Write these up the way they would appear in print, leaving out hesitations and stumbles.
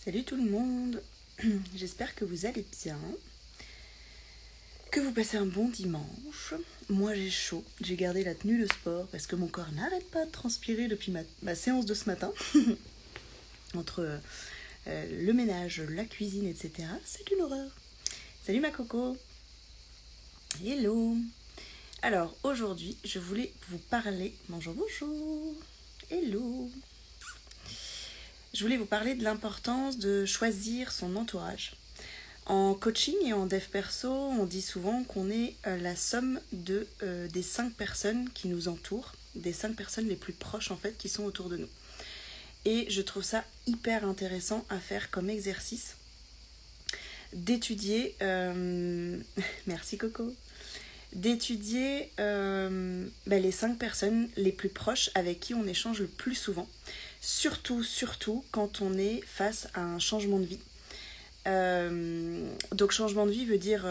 Salut tout le monde, j'espère que vous allez bien, que vous passez un bon dimanche. Moi j'ai chaud, j'ai gardé la tenue de sport parce que mon corps n'arrête pas de transpirer depuis ma séance de ce matin. Entre le ménage, la cuisine, etc. C'est une horreur. Salut ma coco. Hello. Alors aujourd'hui je voulais vous parler... Bonjour, bonjour. Hello. Je voulais vous parler de l'importance de choisir son entourage. En coaching et en dev perso, on dit souvent qu'on est la somme des 5 personnes qui nous entourent, des 5 personnes les plus proches en fait qui sont autour de nous. Et je trouve ça hyper intéressant à faire comme exercice, d'étudier, merci Coco, d'étudier les 5 personnes les plus proches avec qui on échange le plus souvent, surtout quand on est face à un changement de vie. Donc changement de vie veut dire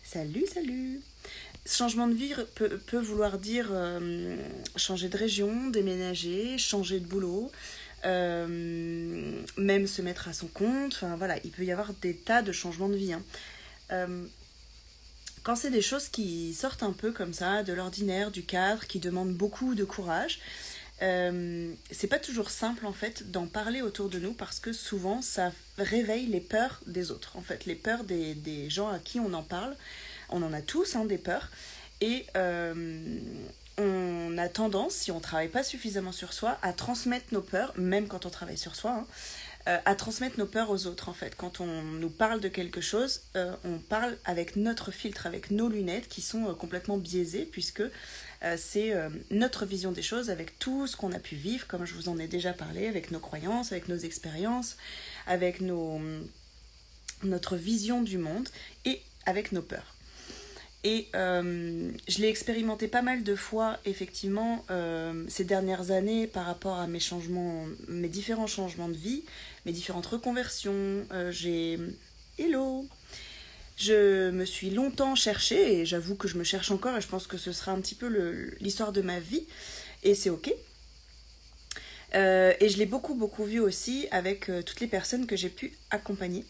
salut. Changement de vie peut vouloir dire changer de région, déménager, changer de boulot, même se mettre à son compte. Enfin voilà, il peut y avoir des tas de changements de vie. Quand c'est des choses qui sortent un peu comme ça de l'ordinaire, du cadre, qui demandent beaucoup de courage, c'est pas toujours simple en fait d'en parler autour de nous parce que souvent ça réveille les peurs des autres, en fait les peurs des gens à qui on en parle. On en a tous des peurs et on a tendance, si on travaille pas suffisamment sur soi, à transmettre nos peurs, même quand on travaille sur soi, à transmettre nos peurs aux autres en fait. Quand on nous parle de quelque chose, on parle avec notre filtre, avec nos lunettes qui sont complètement biaisées puisque c'est notre vision des choses avec tout ce qu'on a pu vivre, comme je vous en ai déjà parlé, avec nos croyances, avec nos expériences, avec notre vision du monde et avec nos peurs. Et je l'ai expérimenté pas mal de fois, effectivement, ces dernières années par rapport à mes différents changements de vie, mes différentes reconversions. Hello. Je me suis longtemps cherchée, et j'avoue que je me cherche encore, et je pense que ce sera un petit peu l'histoire de ma vie, et c'est ok. Et je l'ai beaucoup vu aussi avec toutes les personnes que j'ai pu accompagner.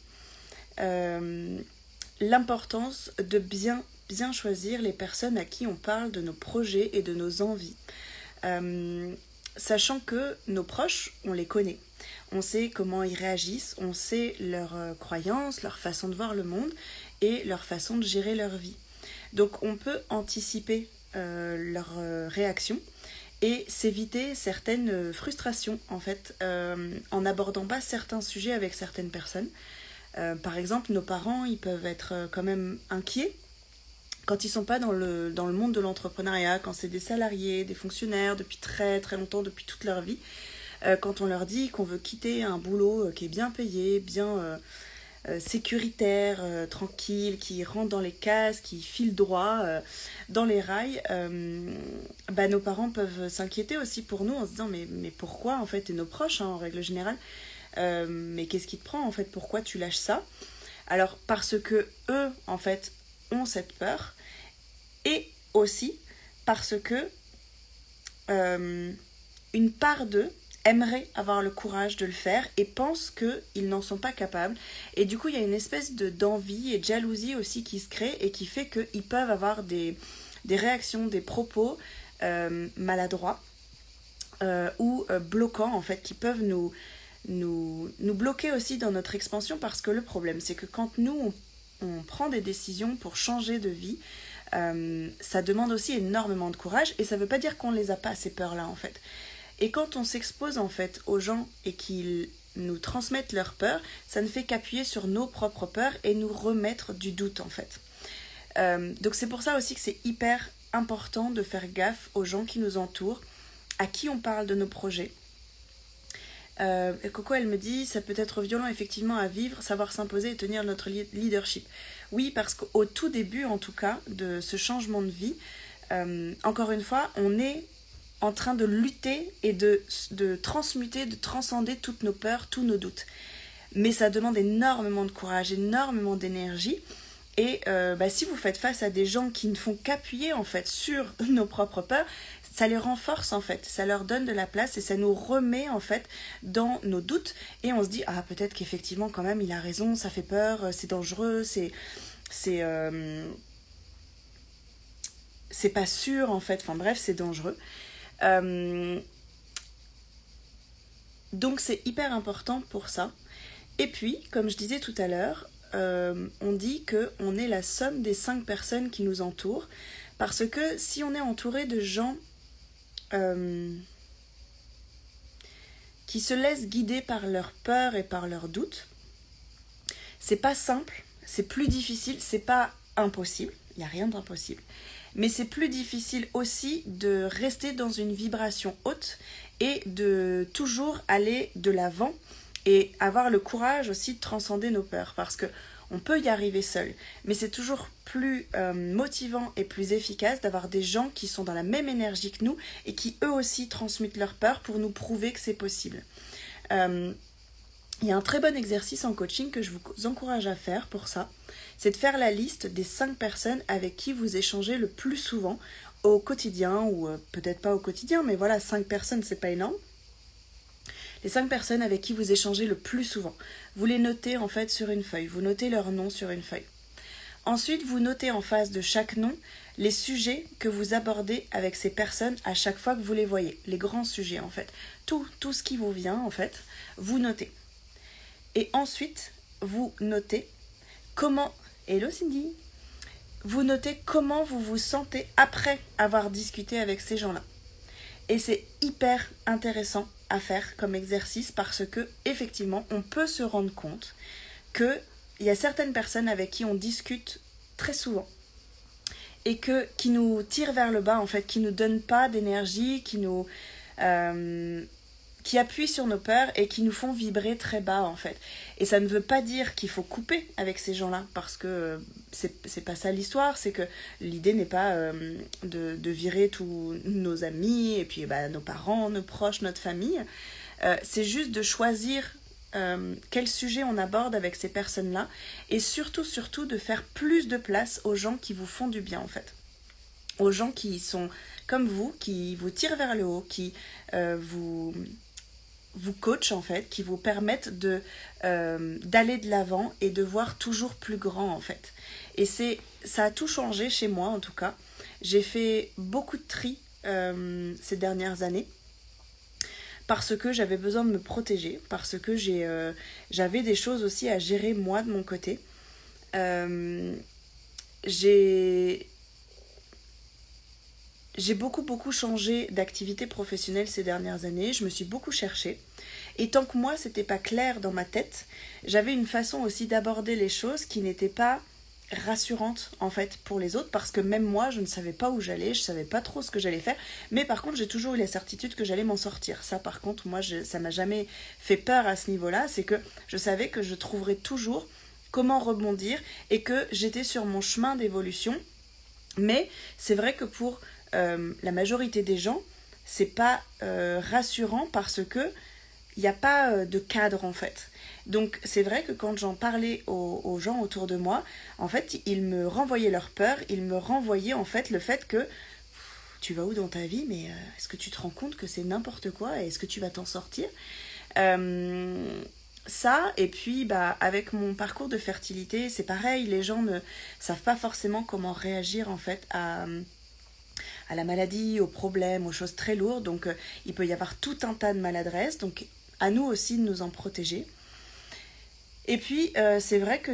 L'importance de bien choisir les personnes à qui on parle de nos projets et de nos envies. Sachant que nos proches, on les connaît. On sait comment ils réagissent, on sait leurs croyances, leur façon de voir le monde et leur façon de gérer leur vie. Donc on peut anticiper leurs réactions et s'éviter certaines frustrations en fait en n'abordant pas certains sujets avec certaines personnes. Par exemple, nos parents, ils peuvent être quand même inquiets quand ils ne sont pas dans le monde de l'entrepreneuriat, quand c'est des salariés, des fonctionnaires depuis très longtemps, depuis toute leur vie, quand on leur dit qu'on veut quitter un boulot qui est bien payé, bien sécuritaire, tranquille, qui rentre dans les cases, qui file droit dans les rails, nos parents peuvent s'inquiéter aussi pour nous en se disant mais pourquoi en fait, et nos proches en règle générale, mais qu'est-ce qui te prend en fait, pourquoi tu lâches ça? Alors parce que eux en fait ont cette peur et aussi parce que une part d'eux aimerait avoir le courage de le faire et pense qu'ils n'en sont pas capables. Et du coup, il y a une espèce d'envie et de jalousie aussi qui se crée et qui fait qu'ils peuvent avoir des réactions, des propos maladroits ou bloquants, en fait, qui peuvent nous bloquer aussi dans notre expansion parce que le problème, c'est que quand nous, on prend des décisions pour changer de vie, ça demande aussi énormément de courage et ça veut pas dire qu'on les a pas, ces peurs-là, en fait. Et quand on s'expose en fait aux gens et qu'ils nous transmettent leurs peurs, ça ne fait qu'appuyer sur nos propres peurs et nous remettre du doute en fait. Donc c'est pour ça aussi que c'est hyper important de faire gaffe aux gens qui nous entourent, à qui on parle de nos projets. Coco, elle me dit, ça peut être violent effectivement à vivre, savoir s'imposer et tenir notre leadership. Oui, parce qu'au tout début en tout cas de ce changement de vie, encore une fois, on est en train de lutter et de transmuter, de transcender toutes nos peurs, tous nos doutes. Mais ça demande énormément de courage, énormément d'énergie. Et si vous faites face à des gens qui ne font qu'appuyer en fait sur nos propres peurs, ça les renforce en fait, ça leur donne de la place et ça nous remet en fait dans nos doutes et on se dit ah peut-être qu'effectivement quand même il a raison, ça fait peur, c'est dangereux, c'est pas sûr en fait, enfin bref c'est dangereux. Donc c'est hyper important pour ça. Et puis comme je disais tout à l'heure, on dit qu'on est la somme des 5 personnes qui nous entourent parce que si on est entouré de gens qui se laissent guider par leurs peurs et par leurs doutes, c'est pas simple, c'est plus difficile, c'est pas impossible, il n'y a rien d'impossible, mais c'est plus difficile aussi de rester dans une vibration haute et de toujours aller de l'avant et avoir le courage aussi de transcender nos peurs parce que on peut y arriver seul, mais c'est toujours plus motivant et plus efficace d'avoir des gens qui sont dans la même énergie que nous et qui eux aussi transmutent leur peur pour nous prouver que c'est possible. Il y a un très bon exercice en coaching que je vous encourage à faire pour ça, c'est de faire la liste des 5 personnes avec qui vous échangez le plus souvent au quotidien, ou peut-être pas au quotidien, mais voilà, 5 personnes, c'est pas énorme. Les 5 personnes avec qui vous échangez le plus souvent. Vous les notez en fait sur une feuille, vous notez leur nom sur une feuille. Ensuite, vous notez en face de chaque nom les sujets que vous abordez avec ces personnes à chaque fois que vous les voyez, les grands sujets en fait. Tout ce qui vous vient en fait, vous notez. Et ensuite, vous notez comment... Hello Cindy! Vous notez comment vous vous sentez après avoir discuté avec ces gens-là. Et c'est hyper intéressant à faire comme exercice parce que effectivement on peut se rendre compte qu'il y a certaines personnes avec qui on discute très souvent et qui nous tirent vers le bas en fait, qui nous donnent pas d'énergie, qui appuient sur nos peurs et qui nous font vibrer très bas en fait. Et ça ne veut pas dire qu'il faut couper avec ces gens-là parce que c'est pas ça l'histoire, c'est que l'idée n'est pas de virer tous nos amis et puis nos parents, nos proches, notre famille. C'est juste de choisir quel sujet on aborde avec ces personnes-là et surtout de faire plus de place aux gens qui vous font du bien en fait. Aux gens qui sont comme vous, qui vous tirent vers le haut, qui vous coachent en fait, qui vous permettent d'aller de l'avant et de voir toujours plus grand en fait. Et ça a tout changé chez moi en tout cas. J'ai fait beaucoup de tri ces dernières années parce que j'avais besoin de me protéger, parce que j'avais des choses aussi à gérer moi de mon côté. J'ai beaucoup changé d'activité professionnelle ces dernières années, je me suis beaucoup cherchée. Et tant que moi, c'était pas clair dans ma tête, j'avais une façon aussi d'aborder les choses qui n'était pas rassurante en fait pour les autres parce que même moi, je ne savais pas où j'allais, je savais pas trop ce que j'allais faire. Mais par contre, j'ai toujours eu la certitude que j'allais m'en sortir. Ça par contre, moi, ça m'a jamais fait peur à ce niveau-là, c'est que je savais que je trouverais toujours comment rebondir et que j'étais sur mon chemin d'évolution. Mais c'est vrai que pour la majorité des gens, c'est pas rassurant parce que il n'y a pas de cadre en fait. Donc c'est vrai que quand j'en parlais aux gens autour de moi, en fait, ils me renvoyaient leur peur, ils me renvoyaient en fait le fait que tu vas où dans ta vie, mais est-ce que tu te rends compte que c'est n'importe quoi et est-ce que tu vas t'en sortir ça, et puis avec mon parcours de fertilité, c'est pareil, les gens ne savent pas forcément comment réagir en fait à la maladie, aux problèmes, aux choses très lourdes. Donc il peut y avoir tout un tas de maladresses, donc à nous aussi de nous en protéger. Et puis c'est vrai que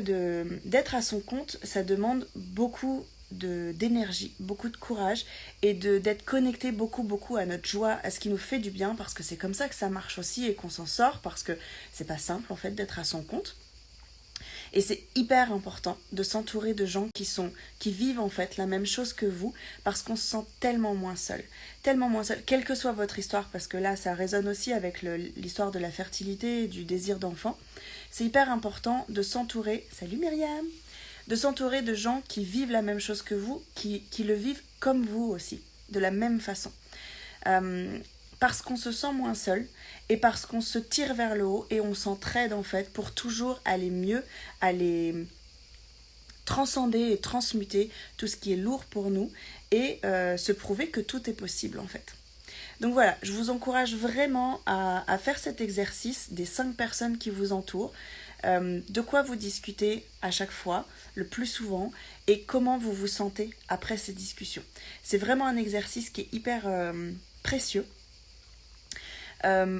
d'être à son compte, ça demande beaucoup d'énergie, beaucoup de courage et d'être connecté beaucoup à notre joie, à ce qui nous fait du bien, parce que c'est comme ça que ça marche aussi et qu'on s'en sort, parce que c'est pas simple en fait d'être à son compte. Et c'est hyper important de s'entourer de gens qui vivent en fait la même chose que vous, parce qu'on se sent tellement moins seul, quelle que soit votre histoire, parce que là ça résonne aussi avec l'histoire de la fertilité et du désir d'enfant. C'est hyper important de s'entourer, salut Myriam, de s'entourer de gens qui vivent la même chose que vous, qui le vivent comme vous aussi, de la même façon. Parce qu'on se sent moins seul et parce qu'on se tire vers le haut et on s'entraide en fait pour toujours aller mieux, aller transcender et transmuter tout ce qui est lourd pour nous et se prouver que tout est possible en fait. Donc voilà, je vous encourage vraiment à faire cet exercice des 5 personnes qui vous entourent, de quoi vous discutez à chaque fois, le plus souvent, et comment vous vous sentez après ces discussions. C'est vraiment un exercice qui est hyper précieux.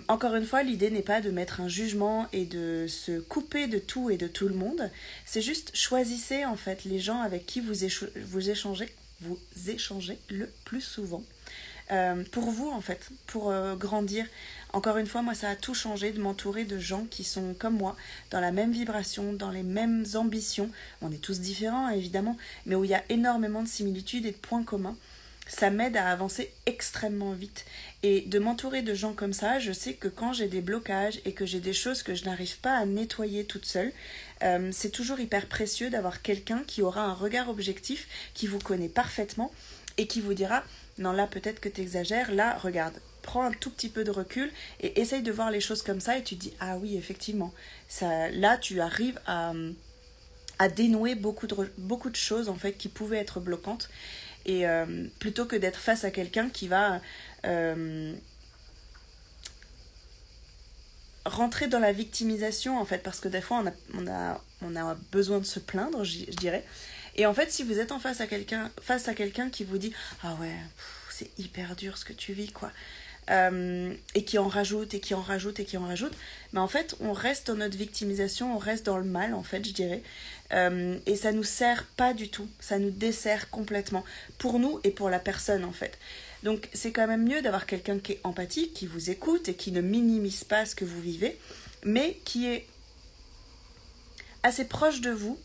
Encore une fois, l'idée n'est pas de mettre un jugement et de se couper de tout et de tout le monde. C'est juste choisissez en fait les gens avec qui vous échangez le plus souvent. Pour vous en fait, pour grandir. Encore une fois, moi ça a tout changé de m'entourer de gens qui sont comme moi, dans la même vibration, dans les mêmes ambitions. On est tous différents évidemment, mais où il y a énormément de similitudes et de points communs. Ça m'aide à avancer extrêmement vite. Et de m'entourer de gens comme ça, je sais que quand j'ai des blocages et que j'ai des choses que je n'arrive pas à nettoyer toute seule, c'est toujours hyper précieux d'avoir quelqu'un qui aura un regard objectif, qui vous connaît parfaitement et qui vous dira « Non, là peut-être que tu exagères, là regarde, prends un tout petit peu de recul et essaye de voir les choses comme ça » et tu te dis « Ah oui, effectivement, ça, là tu arrives à dénouer beaucoup de choses en fait qui pouvaient être bloquantes. » Et plutôt que d'être face à quelqu'un qui va rentrer dans la victimisation en fait, parce que des fois on a besoin de se plaindre, je dirais. Et en fait, si vous êtes face à quelqu'un qui vous dit « Ah ouais, c'est hyper dur ce que tu vis, quoi », et qui en rajoute, et qui en rajoute, et qui en rajoute, mais en fait, on reste dans notre victimisation, on reste dans le mal, en fait, je dirais. Et ça nous sert pas du tout, ça nous dessert complètement, pour nous et pour la personne, en fait. Donc, c'est quand même mieux d'avoir quelqu'un qui est empathique, qui vous écoute et qui ne minimise pas ce que vous vivez, mais qui est assez proche de vous,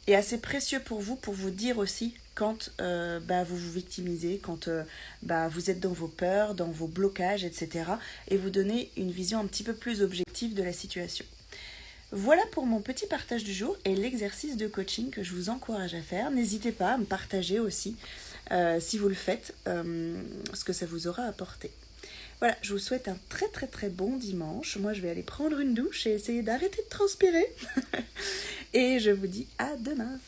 et assez précieux pour vous dire aussi quand vous vous victimisez, quand vous êtes dans vos peurs, dans vos blocages, etc. et vous donner une vision un petit peu plus objective de la situation. Voilà pour mon petit partage du jour et l'exercice de coaching que je vous encourage à faire. N'hésitez pas à me partager aussi, si vous le faites, ce que ça vous aura apporté. Voilà, je vous souhaite un très très très bon dimanche. Moi, je vais aller prendre une douche et essayer d'arrêter de transpirer. Et je vous dis à demain.